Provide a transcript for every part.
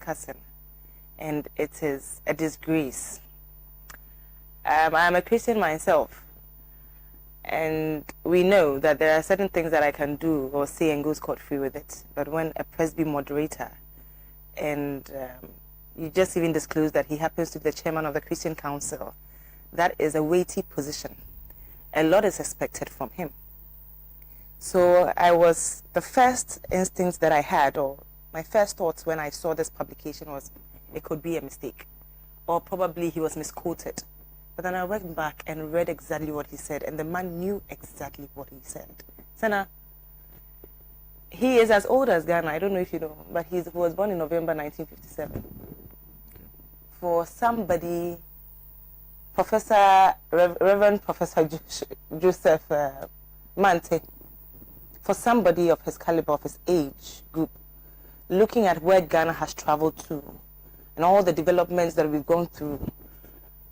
discussing, and it is a disgrace. I'm a Christian myself, and we know that there are certain things that I can do or say and go scot-free with it. But when a Presby moderator, and you just even disclose that he happens to be the chairman of the Christian Council, that is a weighty position. A lot is expected from him. So the first instinct that I had, or my first thoughts when I saw this publication was, it could be a mistake, or probably he was misquoted. But then I went back and read exactly what he said, and the man knew exactly what he said. Sana, he is as old as Ghana, I don't know if you know, but he was born in November 1957. For somebody, Reverend Professor Joseph Mante, for somebody of his caliber, of his age group, looking at where Ghana has traveled to, and all the developments that we've gone through,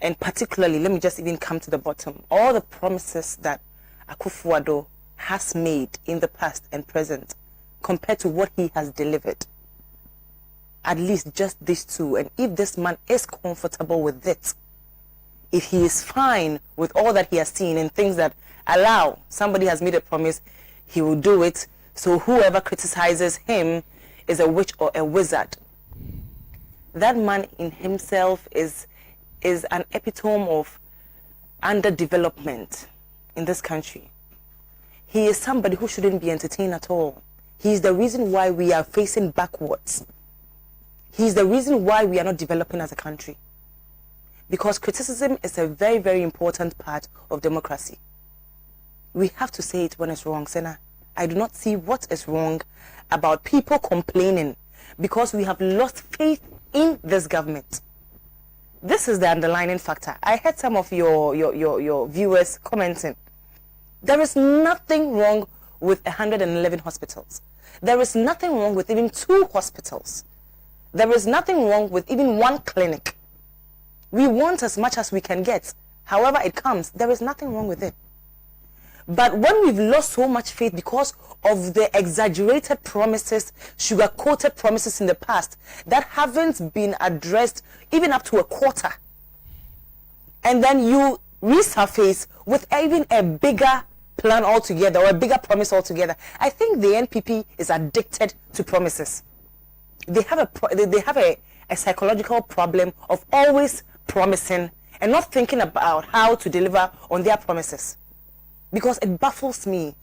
and particularly, let me just even come to the bottom, all the promises that Akufo-Addo has made in the past and present, compared to what he has delivered. At least just these two. And if this man is comfortable with it, if he is fine with all that he has seen and things that allow, somebody has made a promise, he will do it. So whoever criticizes him is a witch or a wizard. That man in himself is an epitome of underdevelopment in this country. He is somebody who shouldn't be entertained at all. He is the reason why we are facing backwards. He is the reason why we are not developing as a country. Because criticism is a very, very important part of democracy. We have to say it when it's wrong, Sena. I do not see what is wrong about people complaining because we have lost faith in this government. This is the underlying factor. I heard some of your viewers commenting. There is nothing wrong with 111 hospitals. There is nothing wrong with even 2 hospitals. There is nothing wrong with even 1 clinic. We want as much as we can get. However it comes, there is nothing wrong with it. But when we've lost so much faith because of the exaggerated promises, sugar-coated promises in the past that haven't been addressed even up to a quarter, and then you resurface with even a bigger plan altogether or a bigger promise altogether, I think the NPP is addicted to promises. They have a psychological problem of always promising and not thinking about how to deliver on their promises. Because it baffles me.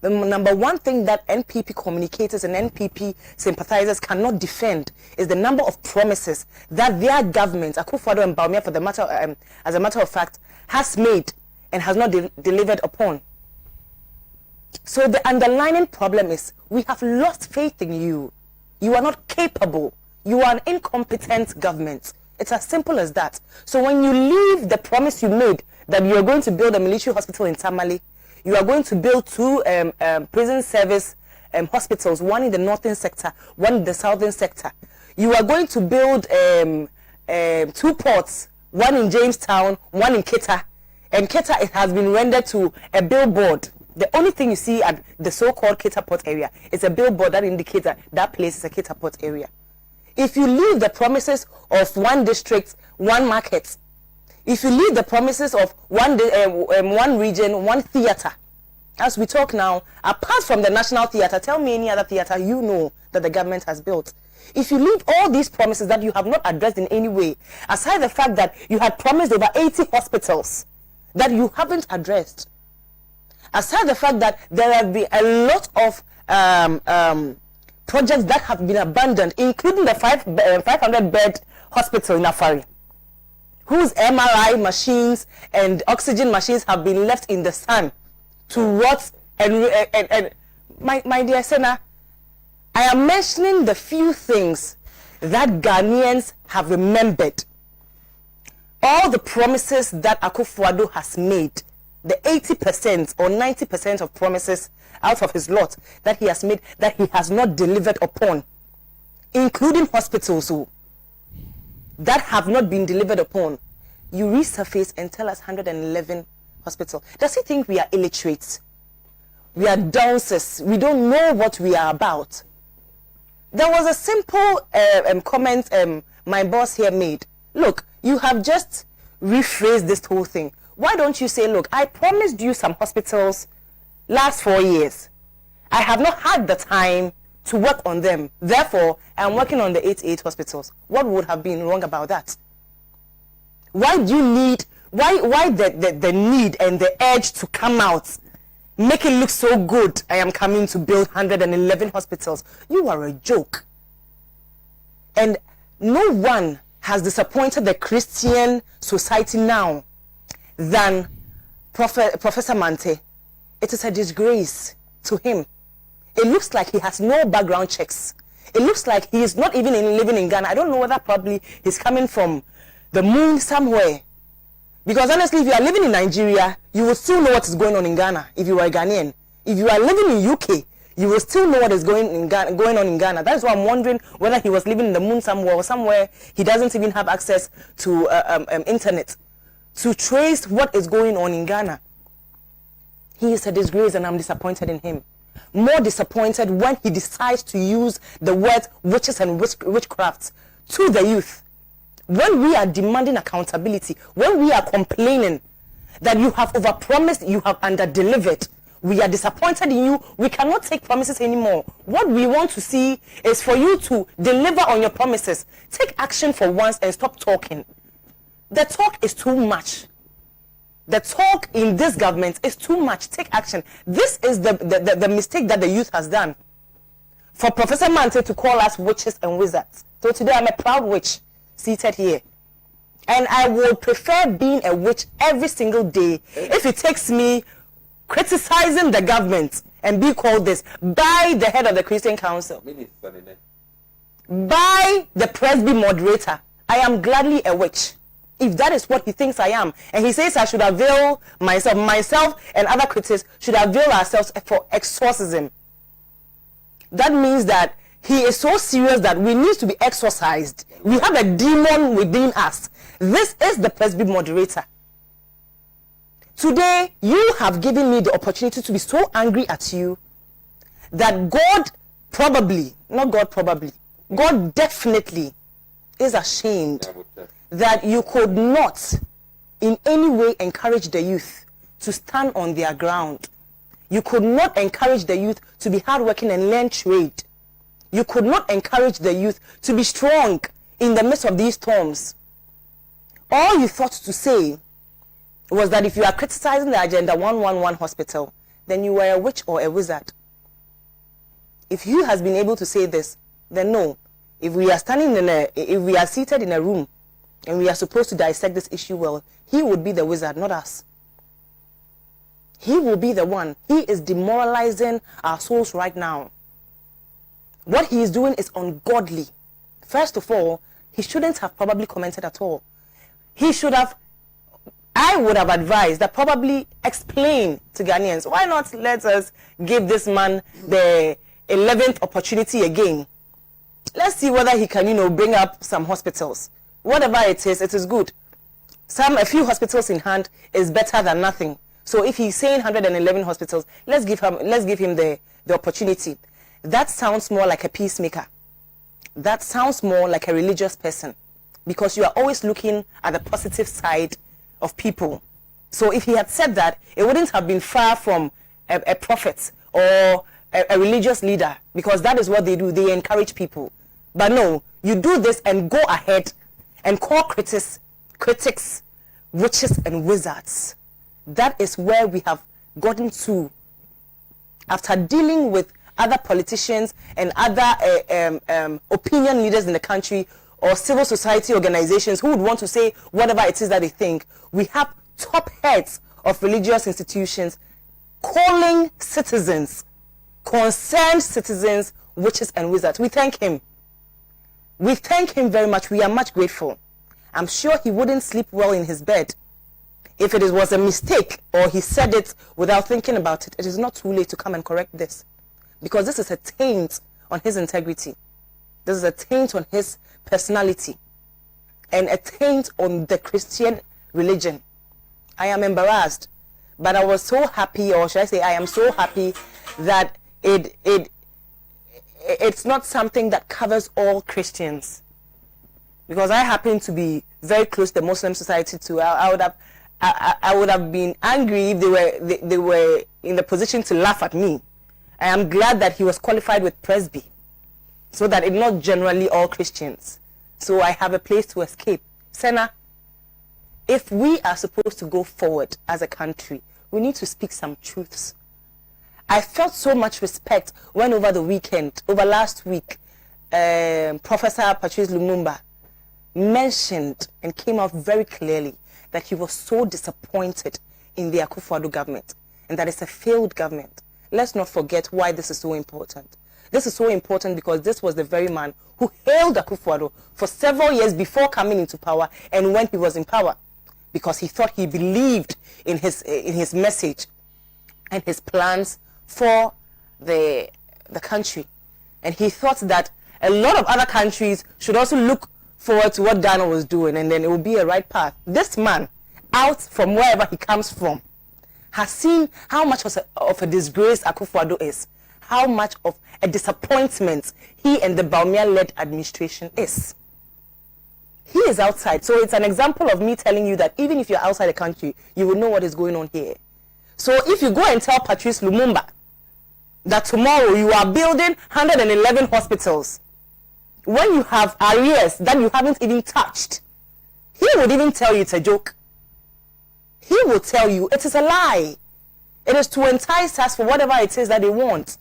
The number one thing that NPP communicators and NPP sympathizers cannot defend is the number of promises that their government, Akufo-Addo and Bawumia for the matter, as a matter of fact, has made and has not delivered upon. So the underlying problem is we have lost faith in you. You are not capable. You are an incompetent government. It's as simple as that. So when you leave the promise you made that you are going to build a military hospital in Tamale, you are going to build 2 prison service hospitals, one in the northern sector, one in the southern sector. You are going to build 2 ports, one in Jamestown, one in Keta. And Keta, it has been rendered to a billboard. The only thing you see at the so-called Keta port area is a billboard that indicates that that place is a Keta port area. If you leave the promises of 1 district, 1 market, if you leave the promises of one region, 1 theater, as we talk now, apart from the National Theater, tell me any other theater you know that the government has built. If you leave all these promises that you have not addressed in any way, aside the fact that you had promised over 80 hospitals that you haven't addressed, aside the fact that there have been a lot of projects that have been abandoned, including the 500-bed hospital in Afari, whose MRI machines and oxygen machines have been left in the sun to rot. And my dear Sena, I am mentioning the few things that Ghanaians have remembered. All the promises that Akufo-Addo has made, the 80% or 90% of promises out of his lot that he has made that he has not delivered upon, including hospitals that have not been delivered upon. You resurface and tell us 111 hospitals. Does he think we are illiterate? We are dunces. We don't know what we are about. There was a simple comment my boss here made. Look, you have just rephrased this whole thing. Why don't you say, look, I promised you some hospitals last 4 years. I have not had the time to work on them. Therefore, I'm working on the 88 hospitals. What would have been wrong about that? Why do you need, why the need and the urge to come out, make it look so good? I am coming to build 111 hospitals. You are a joke. And no one has disappointed the Christian society now than Professor Mante. It is a disgrace to him. It looks like he has no background checks. It looks like he is not even living in Ghana. I don't know whether probably he's coming from the moon somewhere. Because honestly, if you are living in Nigeria, you will still know what is going on in Ghana if you are a Ghanaian. If you are living in UK, you will still know what is going on in Ghana. That is why I'm wondering whether he was living in the moon somewhere or somewhere he doesn't even have access to internet to trace what is going on in Ghana. He is a disgrace and I'm disappointed in him. More disappointed when he decides to use the words witches and witchcrafts to the youth. When we are demanding accountability, when we are complaining that you have overpromised, you have underdelivered, we are disappointed in you, we cannot take promises anymore. What we want to see is for you to deliver on your promises. Take action for once and stop talking. The talk is too much. The talk in this government is too much. Take action. This is the mistake that the youth has done. For Professor Mante to call us witches and wizards. So today I'm a proud witch seated here. And I would prefer being a witch every single day if it takes me criticizing the government and be called this by the head of the Christian Council, by the Presby moderator. I am gladly a witch. If that is what he thinks I am, and he says I should avail myself and other critics should avail ourselves for exorcism, that means that he is so serious that we need to be exorcised. We have a demon within us. This is the Presby moderator. Today, you have given me the opportunity to be so angry at you that God definitely is ashamed that you could not in any way encourage the youth to stand on their ground. You could not encourage the youth to be hardworking and learn trade. You could not encourage the youth to be strong in the midst of these storms. All you thought to say was that if you are criticizing the Agenda 111 hospital, then you were a witch or a wizard. If you has been able to say this, then no. If we are seated in a room and we are supposed to dissect this issue well, he would be the wizard, not us. He will be the one. He is demoralizing our souls right now. What he is doing is ungodly. First of all, he shouldn't have probably commented at all. He should have, I would have advised that probably explain to Ghanaians, why not let us give this man the 11th opportunity again? Let's see whether he can, bring up some hospitals. Whatever it is good. A few hospitals in hand is better than nothing. So if he's saying 111 hospitals, let's give him the opportunity. That sounds more like a peacemaker. That sounds more like a religious person, because you are always looking at the positive side of people. So if he had said that, it wouldn't have been far from a prophet or a religious leader, because that is what they do. They encourage people. But no, you do this and go ahead and call critics witches and wizards. That is where we have gotten to after dealing with other politicians and other opinion leaders in the country or civil society organizations who would want to say whatever it is that they think. We have top heads of religious institutions calling citizens, concerned citizens, witches and wizards. We thank him. We thank him very much. We are much grateful. I'm sure he wouldn't sleep well in his bed if it was a mistake or he said it without thinking about it. It is not too late to come and correct this, because this is a taint on his integrity. This is a taint on his personality and a taint on the Christian religion. I am embarrassed, but I was so happy, or should I say I am so happy that it it's not something that covers all Christians. Because I happen to be very close to the Muslim society too. I would have been angry if they were in the position to laugh at me. I am glad that he was qualified with presby, so that it's not generally all Christians. So I have a place to escape. Senna, if we are supposed to go forward as a country, we need to speak some truths. I felt so much respect when over last week, Professor Patrice Lumumba mentioned and came out very clearly that he was so disappointed in the Akufo-Addo government and that it's a failed government. Let's not forget why this is so important. This is so important because this was the very man who hailed Akufo-Addo for several years before coming into power and when he was in power, because he thought he believed in his message and his plans for the country. And he thought that a lot of other countries should also look forward to what Ghana was doing, and then it will be a right path. This man, out from wherever he comes from, has seen how much of a disgrace Akufo-Addo is, how much of a disappointment he and the Bawumia-led administration is. He is outside, so it's an example of me telling you that even if you're outside the country, you will know what is going on here. So if you go and tell Patrice Lumumba that tomorrow you are building 111 hospitals, when you have arrears that you haven't even touched, he would even tell you it's a joke. He will tell you it is a lie. It is to entice us for whatever it is that they want.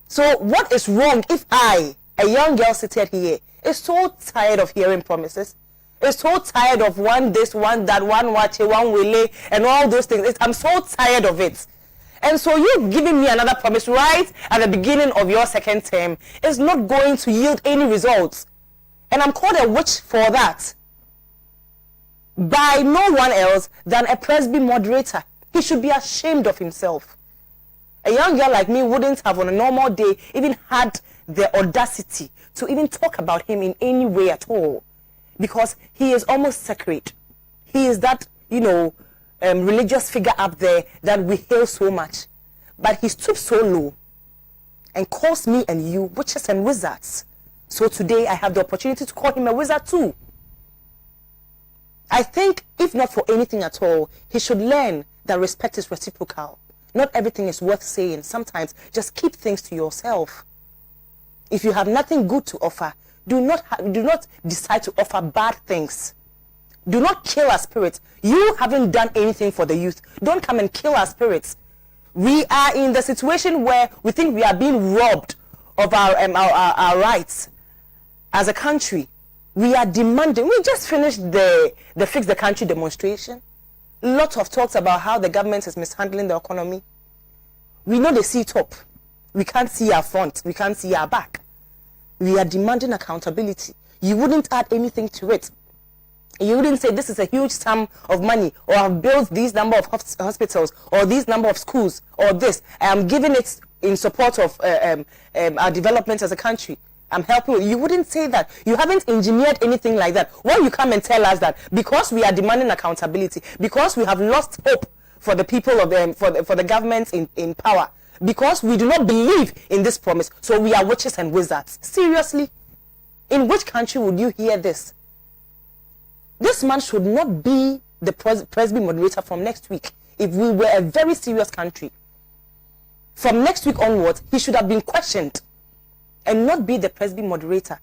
So what is wrong if I, a young girl seated here, is so tired of hearing promises, is so tired of one this, one that, one wache, one wele, and all those things. I'm so tired of it. And so you giving me another promise right at the beginning of your second term is not going to yield any results. And I'm called a witch for that by no one else than a presby moderator. He should be ashamed of himself. A young girl like me wouldn't have on a normal day even had the audacity to even talk about him in any way at all, because he is almost sacred. He is that, religious figure up there that we hail so much. But he stoops so low and calls me and you witches and wizards. So today I have the opportunity to call him a wizard too. I think if not for anything at all, he should learn that respect is reciprocal. Not everything is worth saying. Sometimes just keep things to yourself. If you have nothing good to offer, do not decide to offer bad things. Do not kill our spirits. You haven't done anything for the youth. Don't come and kill our spirits. We are in the situation where we think we are being robbed of our rights as a country. We are demanding. We just finished the Fix the Country demonstration. Lots of talks about how the government is mishandling the economy. We know the sea top. We can't see our front. We can't see our back. We are demanding accountability. You wouldn't add anything to it. You wouldn't say this is a huge sum of money, or I've built these number of hospitals, or these number of schools, or this. I am giving it in support of our development as a country. I'm helping you. You wouldn't say that. You haven't engineered anything like that. When you come and tell us that because we are demanding accountability, because we have lost hope for the people of for the government in power, because we do not believe in this promise, so we are witches and wizards. Seriously? In which country would you hear this? This man should not be the presby moderator from next week. If we were a very serious country, from next week onwards, he should have been questioned and not be the presby moderator.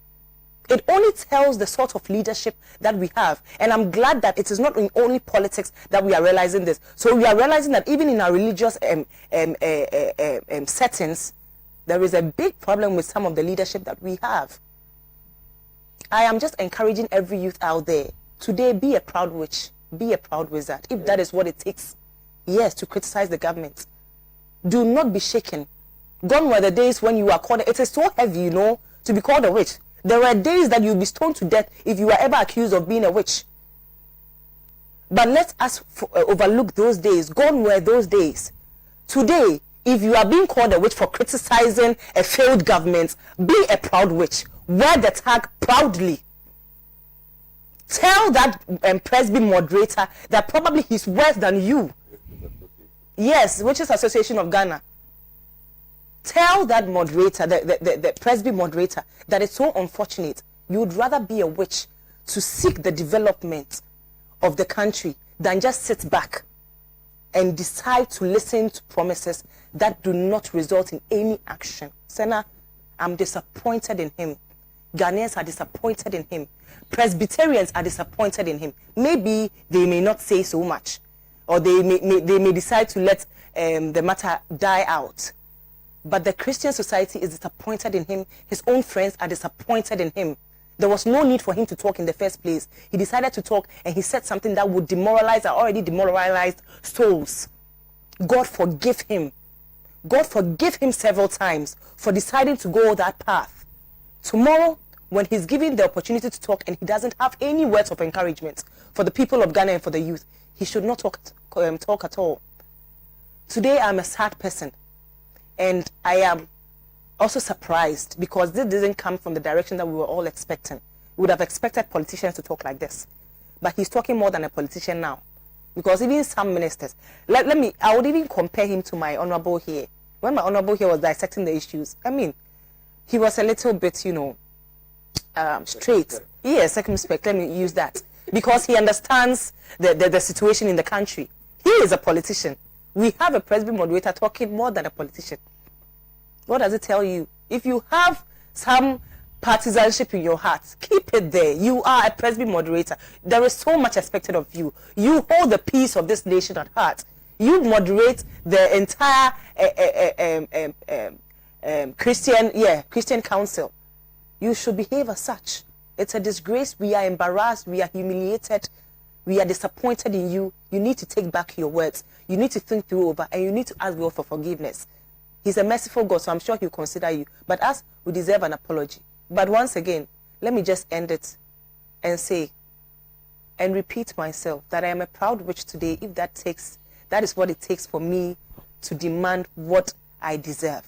It only tells the sort of leadership that we have. And I'm glad that it is not in only politics that we are realizing this. So we are realizing that even in our religious settings, there is a big problem with some of the leadership that we have. I am just encouraging every youth out there, today be a proud witch, be a proud wizard, if that is what it takes, yes, to criticize the government. Do not be shaken. Gone were the days when you are called, it is so heavy, to be called a witch. There were days that you'll be stoned to death if you were ever accused of being a witch. But let us overlook those days. Gone were those days. Today, if you are being called a witch for criticizing a failed government, be a proud witch. Wear the tag proudly. Tell that presby moderator that probably he's worse than you. Yes, Witches Association of Ghana. Tell that moderator, the Presby moderator, that it's so unfortunate. You would rather be a witch to seek the development of the country than just sit back and decide to listen to promises that do not result in any action. Senna, I'm disappointed in him. Ghanaians are disappointed in him. Presbyterians are disappointed in him. Maybe they may not say so much, or they may decide to let the matter die out. But the Christian society is disappointed in him. His own friends are disappointed in him. There was no need for him to talk in the first place. He decided to talk, and he said something that would demoralize our already demoralized souls. God forgive him. God forgive him several times for deciding to go that path. Tomorrow, when he's given the opportunity to talk and he doesn't have any words of encouragement for the people of Ghana and for the youth, he should not talk at all. Today, I'm a sad person, and I am also surprised because this didn't come from the direction that we were all expecting. We would have expected politicians to talk like this, but he's talking more than a politician now, because even some ministers, I would even compare him to my honorable here. When my honorable here was dissecting the issues, I mean, he was a little bit, straight. Yes, circumspect, let me use that, because he understands the situation in the country. He is a politician. We have a Presby moderator talking more than a politician. What does it tell you? If you have some partisanship in your heart, keep it there. You are a Presby moderator. There is so much expected of you. You hold the peace of this nation at heart. You moderate the entire Christian council. You should behave as such. It's a disgrace. We are embarrassed. We are humiliated. We are disappointed in you. You need to take back your words. You need to think through over, and you need to ask God for forgiveness. He's a merciful God, so I'm sure he'll consider you. But us, we deserve an apology. But once again, let me just end it and say and repeat myself that I am a proud witch today if that is what it takes for me to demand what I deserve.